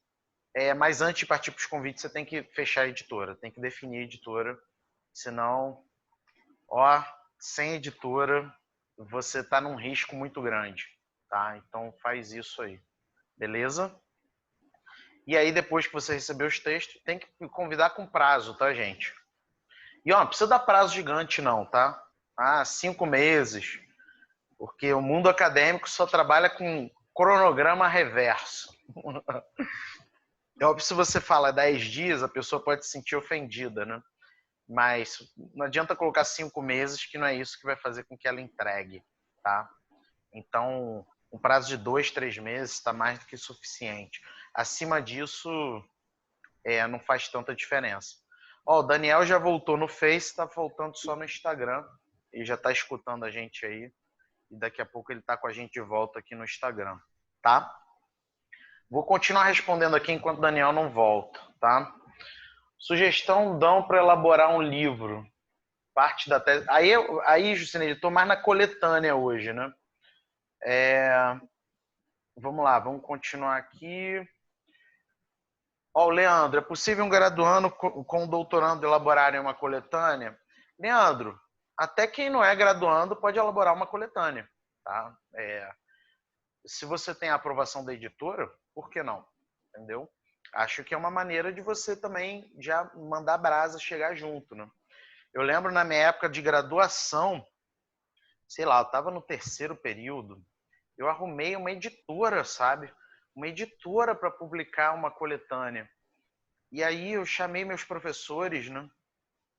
Mas antes de partir para os convites, você tem que fechar a editora, tem que definir a editora, senão, ó, sem editora, você está num risco muito grande, tá? Então faz isso aí, beleza? E aí depois que você receber os textos, tem que me convidar com prazo, tá, gente? E ó, não precisa dar prazo gigante não, tá? 5 meses, porque o mundo acadêmico só trabalha com cronograma reverso. É óbvio, se você fala 10 dias, a pessoa pode se sentir ofendida, né? Mas não adianta colocar 5 meses, que não é isso que vai fazer com que ela entregue, tá? Então, um prazo de 2, 3 meses está mais do que suficiente. Acima disso, não faz tanta diferença. Ó, o Daniel já voltou no Face, está voltando só no Instagram. Ele já está escutando a gente aí. E daqui a pouco ele está com a gente de volta aqui no Instagram, tá? Vou continuar respondendo aqui enquanto o Daniel não volta, tá? Sugestão dão para elaborar um livro. Parte da tese. Aí Juscelino, estou mais na coletânea hoje, né? Vamos lá, vamos continuar aqui. Ó, o Leandro, é possível um graduando com um doutorando elaborarem uma coletânea? Leandro, até quem não é graduando pode elaborar uma coletânea, tá? Se você tem a aprovação da editora, por que não? Entendeu? Acho que é uma maneira de você também já mandar a brasa chegar junto, né? Eu lembro na minha época de graduação, sei lá, eu estava no terceiro período, eu arrumei uma editora, sabe? Uma editora para publicar uma coletânea. E aí eu chamei meus professores, né,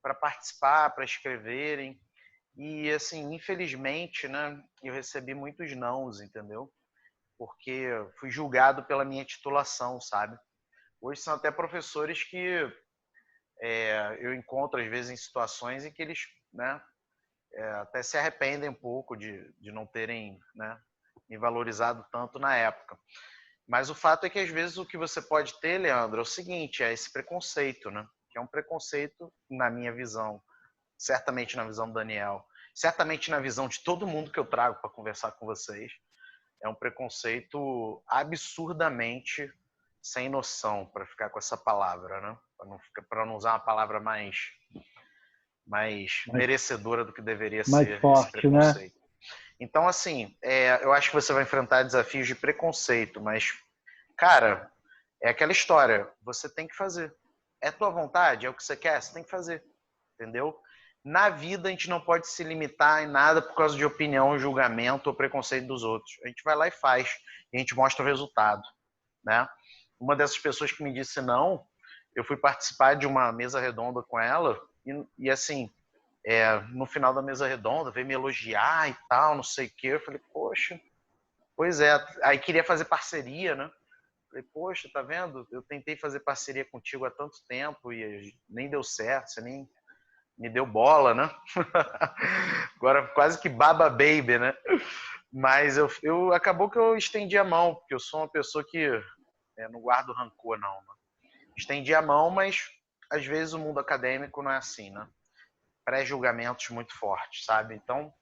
para participar, para escreverem. E assim, infelizmente, né, eu recebi muitos nãos, entendeu? Porque fui julgado pela minha titulação, sabe? Hoje são até professores que eu encontro às vezes em situações em que eles, né, até se arrependem um pouco de não terem, né, me valorizado tanto na época. Mas o fato é que às vezes o que você pode ter, Leandro, é o seguinte, é esse preconceito, né? Que é um preconceito na minha visão, certamente na visão do Daniel, certamente na visão de todo mundo que eu trago para conversar com vocês. É um preconceito absurdamente sem noção, para ficar com essa palavra, né? Para não usar uma palavra mais merecedora do que deveria mais ser forte, esse preconceito. Né? Então, assim, eu acho que você vai enfrentar desafios de preconceito, mas, cara, é aquela história, você tem que fazer. É tua vontade? É o que você quer? Você tem que fazer, entendeu? Na vida, a gente não pode se limitar em nada por causa de opinião, julgamento ou preconceito dos outros. A gente vai lá e faz, e a gente mostra o resultado, né? Uma dessas pessoas que me disse não, eu fui participar de uma mesa redonda com ela, e assim, no final da mesa redonda, veio me elogiar e tal, não sei o quê. Eu falei, poxa, pois é. Aí queria fazer parceria, né? Falei, poxa, tá vendo? Eu tentei fazer parceria contigo há tanto tempo e nem deu certo, você nem me deu bola, né? Agora quase que baba baby, né? Mas acabou que eu estendi a mão, porque eu sou uma pessoa que não guardo rancor, não. Né? estendi a mão, mas às vezes o mundo acadêmico não é assim, né? Pré-julgamentos muito fortes, sabe? Então,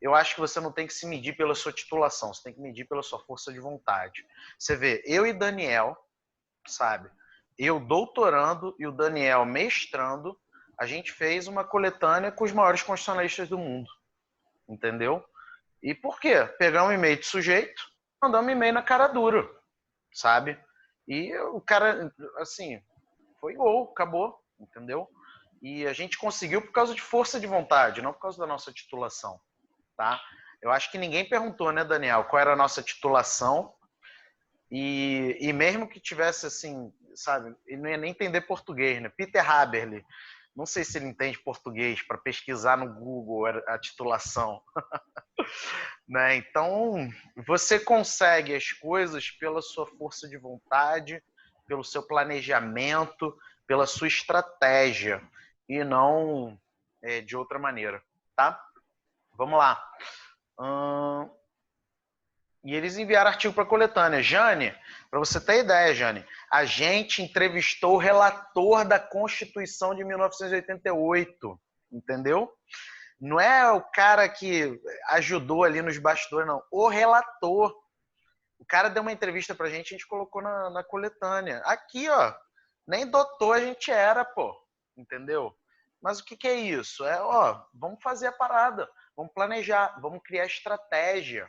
eu acho que você não tem que se medir pela sua titulação, você tem que medir pela sua força de vontade. Você vê, eu e Daniel, sabe? Eu doutorando e o Daniel mestrando, a gente fez uma coletânea com os maiores constitucionalistas do mundo, entendeu? E por quê? Pegamos um e-mail de sujeito, mandamos um e-mail na cara dura, sabe? E o cara, assim, foi gol, acabou, entendeu? E a gente conseguiu por causa de força de vontade, não por causa da nossa titulação, tá? Eu acho que ninguém perguntou, né, Daniel, qual era a nossa titulação e mesmo que tivesse assim, sabe, ele não ia nem entender português, né? Peter Haberle, não sei se ele entende português para pesquisar no Google a titulação, né? Então, você consegue as coisas pela sua força de vontade, pelo seu planejamento, pela sua estratégia e não de outra maneira, tá? Vamos lá. E eles enviaram artigo para a coletânea. Jane, para você ter ideia, Jane, a gente entrevistou o relator da Constituição de 1988, entendeu? Não é o cara que ajudou ali nos bastidores, não. O relator. O cara deu uma entrevista pra gente, a gente colocou na coletânea. Aqui, ó, nem doutor a gente era, pô, entendeu? Mas o que é isso? Ó, vamos fazer a parada, vamos planejar, vamos criar estratégia.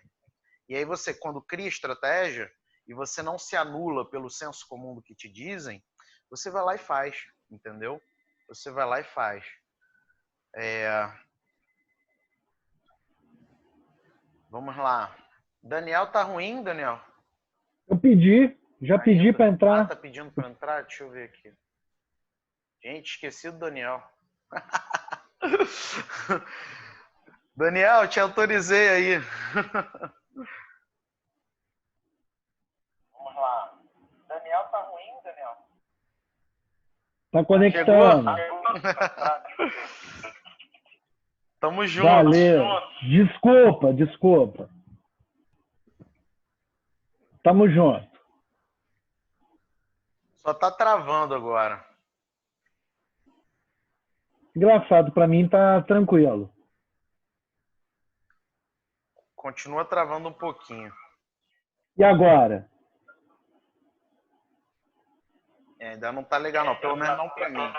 E aí você, quando cria estratégia, e você não se anula pelo senso comum do que te dizem, você vai lá e faz, entendeu? Você vai lá e faz. Vamos lá. Daniel tá ruim, Daniel? Eu pedi, já pedi para Ah, entrar. tá pedindo para entrar? Deixa eu ver aqui. Gente, esqueci do Daniel. Daniel, te autorizei aí. Vamos lá. Daniel tá ruim, Daniel? Tá conectando. Tamo junto. Valeu. Desculpa. Tamo junto. Só tá travando agora. Engraçado, para mim tá tranquilo. Continua travando um pouquinho. E agora? Ainda não tá legal não, pelo menos não pra mim.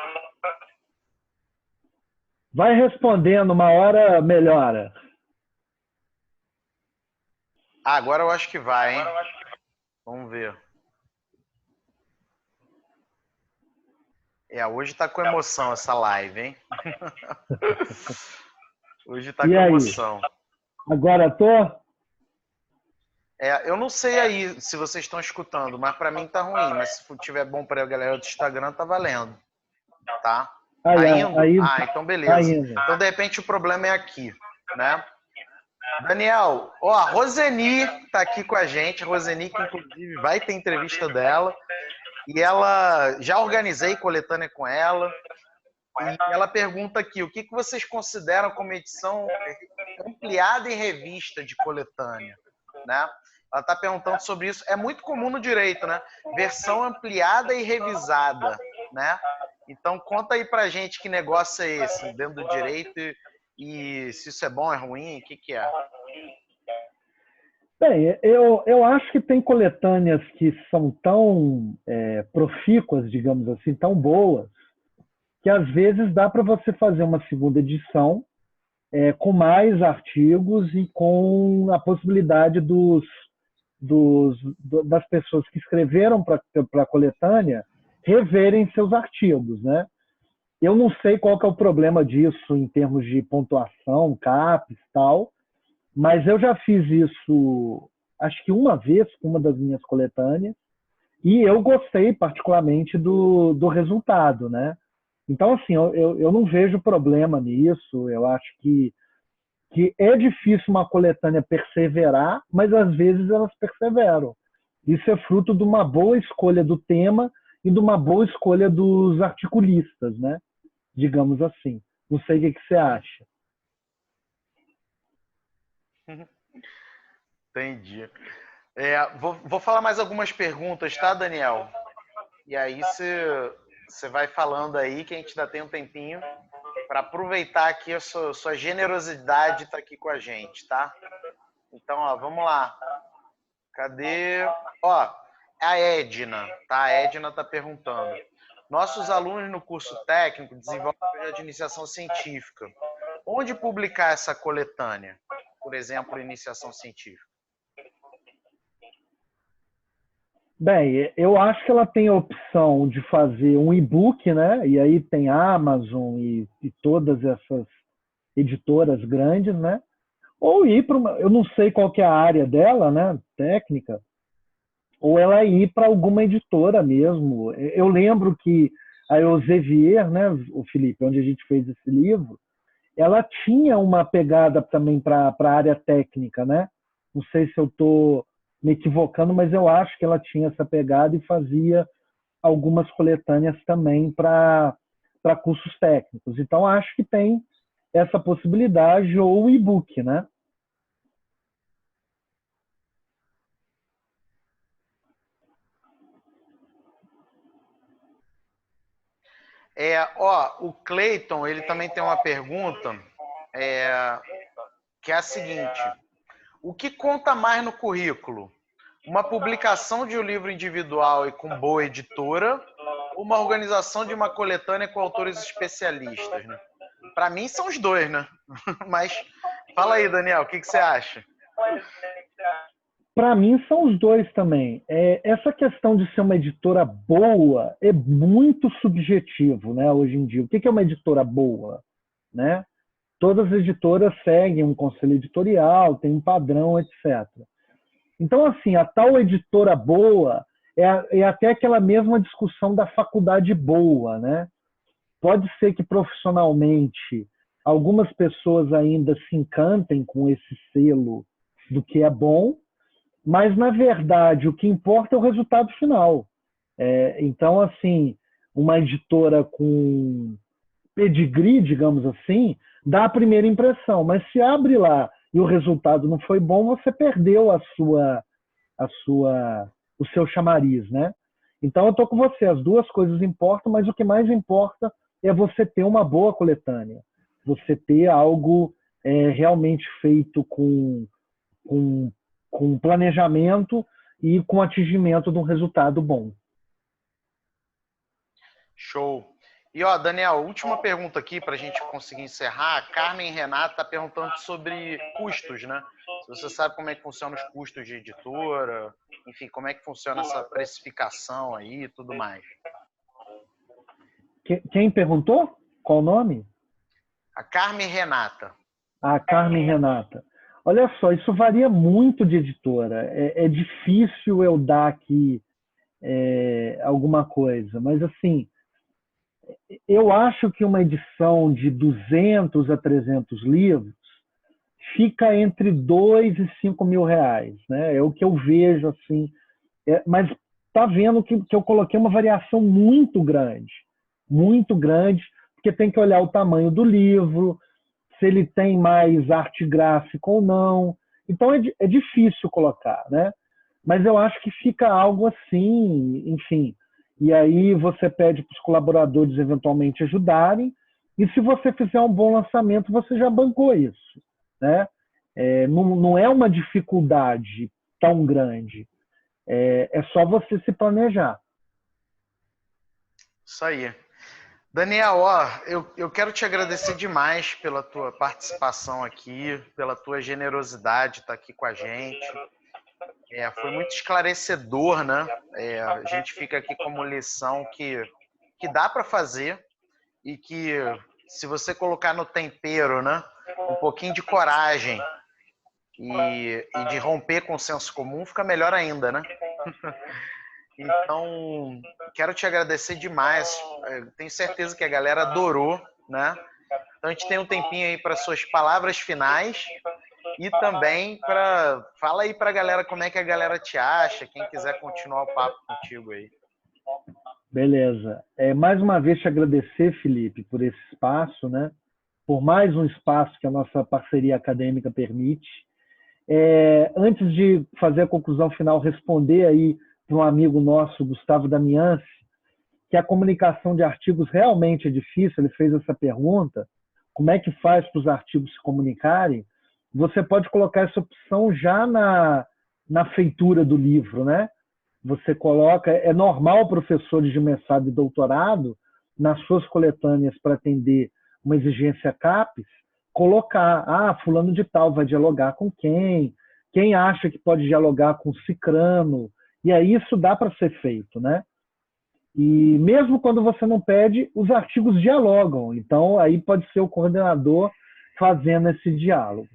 Vai respondendo, uma hora melhora. Agora eu acho que vai, hein? Vamos ver. Hoje tá com emoção essa live, hein? Hoje tá E com aí? emoção. Agora tô? Eu não sei aí se vocês estão escutando, mas para mim tá ruim. Mas se tiver bom para a galera do Instagram, tá valendo. Tá? Tá indo? Então beleza. Tá indo. Então, de repente, o problema é aqui, né? Daniel, ó, a Roseni tá aqui com a gente. A Roseni, que inclusive vai ter entrevista dela. E ela, já organizei coletânea com ela. E ela pergunta aqui, o que vocês consideram como edição ampliada e revista de coletânea, né? Ela está perguntando sobre isso. É muito comum no direito, né? Versão ampliada e revisada, né? Então, conta aí pra gente que negócio é esse dentro do direito e se isso é bom, é ruim, o que é? Bem, eu acho que tem coletâneas que são tão profícuas, digamos assim, tão boas, que às vezes dá para você fazer uma segunda edição com mais artigos e com a possibilidade das pessoas que escreveram para a coletânea reverem seus artigos, né? Eu não sei qual que é o problema disso em termos de pontuação, CAPES e tal, mas eu já fiz isso, acho que uma vez com uma das minhas coletâneas, e eu gostei particularmente do resultado, né? Então, assim, eu não vejo problema nisso. Eu acho que é difícil uma coletânea perseverar, mas às vezes elas perseveram. Isso é fruto de uma boa escolha do tema e de uma boa escolha dos articulistas, né? Digamos assim. Não sei o que você acha. Entendi. Vou falar mais algumas perguntas, tá, Daniel? e aí você vai falando aí que a gente ainda tem um tempinho para aproveitar aqui a sua generosidade estar aqui com a gente, tá? Então, ó, vamos lá. Cadê? Ó, a Edna, tá? A Edna tá perguntando. Nossos alunos no curso técnico desenvolvem projeto de iniciação científica. Onde publicar essa coletânea? Por exemplo, iniciação científica. Bem, eu acho que ela tem a opção de fazer um e-book, né? E aí tem a Amazon e todas essas editoras grandes, né? Ou ir para uma, eu não sei qual que é a área dela, né? Técnica, ou ela ir para alguma editora mesmo. Eu lembro que a Elsevier, né, o Felipe, onde a gente fez esse livro, ela tinha uma pegada também para a área técnica, né? Não sei se eu estou me equivocando, mas eu acho que ela tinha essa pegada e fazia algumas coletâneas também para cursos técnicos. Então, acho que tem essa possibilidade, ou o e-book, né? O Cleiton, ele também tem uma pergunta, que é a seguinte: o que conta mais no currículo? Uma publicação de um livro individual e com boa editora, ou uma organização de uma coletânea com autores especialistas, né? Para mim são os dois, né? Mas fala aí, Daniel, o que você acha? Para mim são os dois também. Essa questão de ser uma editora boa é muito subjetivo, né? Hoje em dia, o que é uma editora boa, né? Todas as editoras seguem um conselho editorial, tem um padrão, etc. Então, assim, a tal editora boa é até aquela mesma discussão da faculdade boa, né? Pode ser que profissionalmente algumas pessoas ainda se encantem com esse selo do que é bom, mas, na verdade, o que importa é o resultado final. Então, assim, uma editora com pedigree, digamos assim, dá a primeira impressão, mas se abre lá e o resultado não foi bom, você perdeu o seu chamariz, né? Então, eu estou com você, as duas coisas importam, mas o que mais importa é você ter uma boa coletânea, você ter algo realmente feito com planejamento e com atingimento de um resultado bom. Show. E, ó, Daniel, última pergunta aqui para a gente conseguir encerrar. A Carmen Renata está perguntando sobre custos, né? Se você sabe como é que funciona os custos de editora, enfim, como é que funciona essa precificação aí e tudo mais. Quem perguntou? Qual o nome? A Carmen Renata. A Carmen Renata. Olha só, isso varia muito de editora. É difícil eu dar aqui alguma coisa, mas assim, eu acho que uma edição de 200 a 300 livros fica entre 2 e 5 mil reais, né? É o que eu vejo assim. Mas tá vendo que eu coloquei uma variação muito grande, porque tem que olhar o tamanho do livro, se ele tem mais arte gráfica ou não. Então é difícil colocar, né? Mas eu acho que fica algo assim, enfim. E aí você pede para os colaboradores eventualmente ajudarem, e se você fizer um bom lançamento, você já bancou isso, né? Não é uma dificuldade tão grande. É só você se planejar. Isso aí. Daniel, ó, eu quero te agradecer demais pela tua participação aqui, pela tua generosidade de estar aqui com a gente. Foi muito esclarecedor, né? A gente fica aqui como lição que dá para fazer e que, se você colocar no tempero, né, um pouquinho de coragem e de romper com o senso comum, fica melhor ainda, né? Então, quero te agradecer demais. Tenho certeza que a galera adorou, né? Então, a gente tem um tempinho aí para suas palavras finais e também fala aí para a galera como é que a galera te acha, quem quiser continuar o papo contigo aí. Beleza. Mais uma vez te agradecer, Felipe, por esse espaço, né? Por mais um espaço que a nossa parceria acadêmica permite. Antes de fazer a conclusão final, responder aí para um amigo nosso, Gustavo Damianci, que a comunicação de artigos realmente é difícil, ele fez essa pergunta, como é que faz para os artigos se comunicarem, você pode colocar essa opção já na feitura do livro, né? Você coloca, é normal professores de mestrado e doutorado, nas suas coletâneas para atender uma exigência CAPES, colocar, fulano de tal vai dialogar com quem acha que pode dialogar com cicrano, e aí isso dá para ser feito, né? E mesmo quando você não pede, os artigos dialogam, então aí pode ser o coordenador fazendo esse diálogo.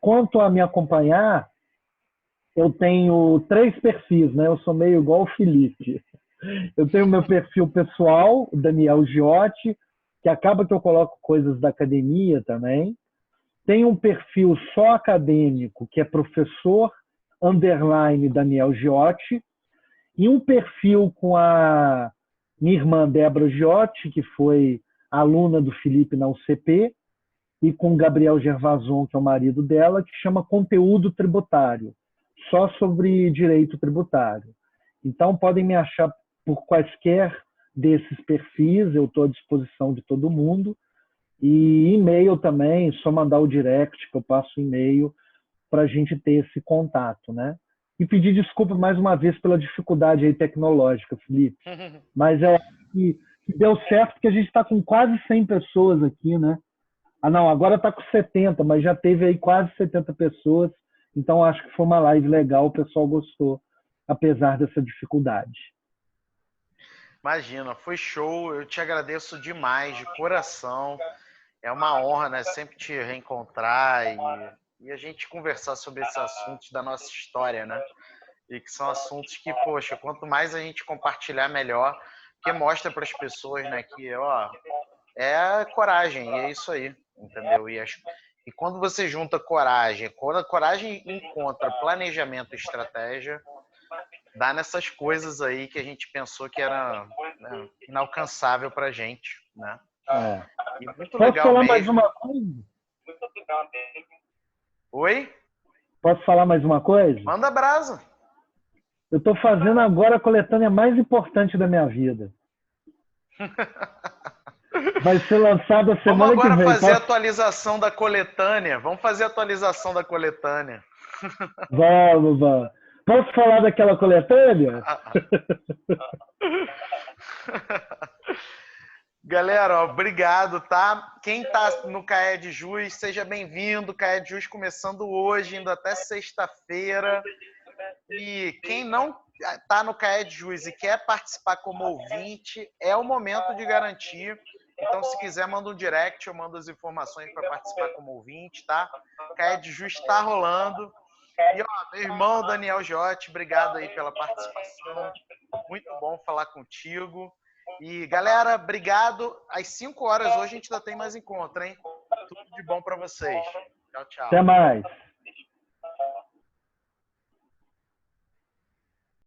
Quanto a me acompanhar, eu tenho 3 perfis, né? Eu sou meio igual o Felipe. Eu tenho meu perfil pessoal, o Daniel Giotti, que acaba que eu coloco coisas da academia também. Tem um perfil só acadêmico, que é professor _ Daniel Giotti, e um perfil com a minha irmã Débora Giotti, que foi aluna do Felipe na UCP, e com o Gabriel Gervason, que é o marido dela, que chama Conteúdo Tributário, só sobre direito tributário. Então, podem me achar por quaisquer desses perfis, eu estou à disposição de todo mundo. E e-mail também, só mandar o direct, que eu passo o e-mail para a gente ter esse contato, né? E pedir desculpa mais uma vez pela dificuldade aí tecnológica, Felipe. Mas eu acho que deu certo, porque a gente está com quase 100 pessoas aqui, né? Não, agora está com 70, mas já teve aí quase 70 pessoas. Então, acho que foi uma live legal, o pessoal gostou, apesar dessa dificuldade. Imagina, foi show. Eu te agradeço demais, de coração. É uma honra, né? Sempre te reencontrar e a gente conversar sobre esses assuntos da nossa história, né? E que são assuntos que, poxa, quanto mais a gente compartilhar, melhor. Porque mostra para as pessoas, né, que, ó, é coragem, e é isso aí, entendeu? E quando você junta coragem, quando a coragem encontra planejamento e estratégia, dá nessas coisas aí que a gente pensou que era, né, inalcançável pra gente, né? E muito Posso legal falar mesmo. mais uma coisa? Oi? Posso falar mais uma coisa? Manda brasa. Eu estou fazendo agora a coletânea mais importante da minha vida. Vai ser lançada a semana que vem. Vamos agora fazer a atualização da coletânea. Vamos fazer a atualização da coletânea. Vamos. Posso falar daquela coletânea? Galera, obrigado, tá? Quem tá no CAED Jus, seja bem-vindo. CAED Jus começando hoje, indo até sexta-feira. E quem não tá no CAED Jus e quer participar como ouvinte, é o momento de garantir. Então, se quiser, manda um direct, eu mando as informações para participar como ouvinte, tá? CAED Jus está rolando. E, ó, meu irmão Daniel Giotti, obrigado aí pela participação. Muito bom falar contigo. E, galera, obrigado. Às 5 horas hoje a gente ainda tem mais encontro, hein? Tudo de bom para vocês. Tchau, tchau. Até mais.